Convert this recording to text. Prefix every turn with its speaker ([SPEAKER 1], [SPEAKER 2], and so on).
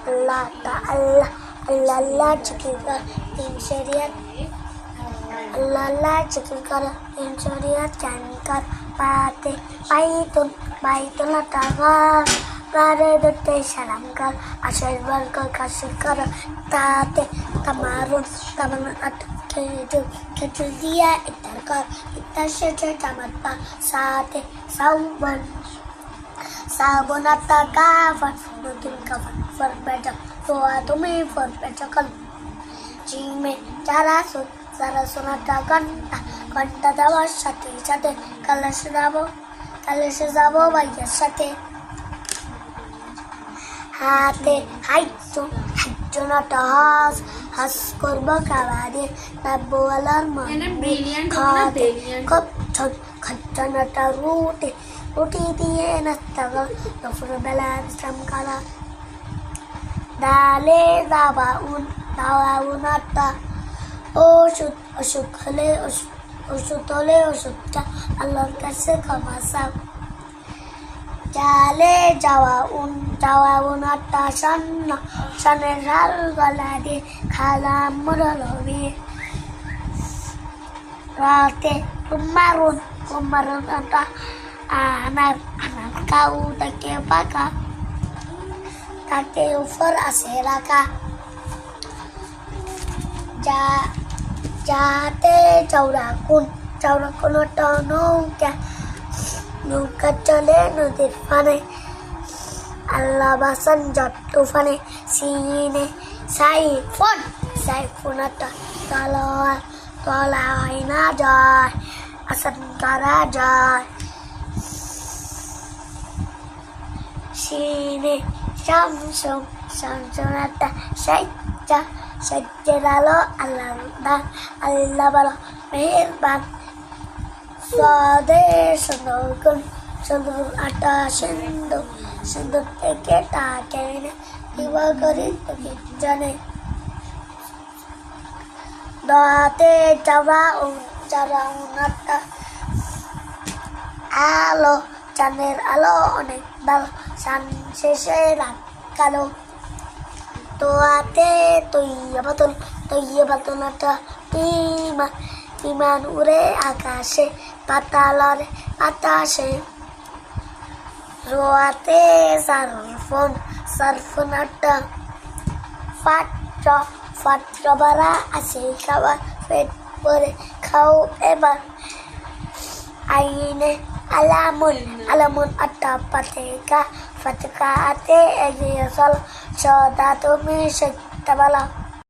[SPEAKER 1] Allah Allah Allah Allah zikir kar din syariat Allah Allah zikir kar din syariat jangan kar pate baitun baitun tagar gare dote salam kar ashar kar kasir kar tate tamarun taman at keju dia itar kar itar se tamat pa sate sauban sabonata kafan nutun kafan forbeta toa tumi forbeta kal jime jarasun sarasonata kanta kanta dawa sate sate kalash dabo bhaiya sate hate hajjonata has korba kawade nabbo alarma khate khajjanata rute Ruti দিয়ে নাস্তাগা দুপুর বেলা বিশ্রাম করা ডালে দাওয়াউন আটা অসুখ হলে ওষুধটা আল্লাহর কাছে ক্ষমা চাও জালে যাওয়াউন আটা সানের ঝাল গলা দিয়ে খালাম মুরলবি রাতে কুমারুন আটা anak kau take baka take over aseraka jate chaurakun tono nuka chale nudir fane Allah basan jattu fane sine sai fonata tala haina jai asan kara jai Sini Samsunata Sajjadalo Allah balo Mehirban Swade Sundur ata Sindur teke takene Iwa gari jane Doate Jaraunata Alo Chaner alo onek bal san শেষে রাখালো তোয়াতে তৈয়া বাতনটা বিমান উড়ে আকাশে পাতালরে বাতাসে রোয়াতে সারফনাটা পাত্র বারা আছে খাবার পেট ভরে খাও এবার আইনে alamun atta pateka ate ejiyasal sodatu mi tabala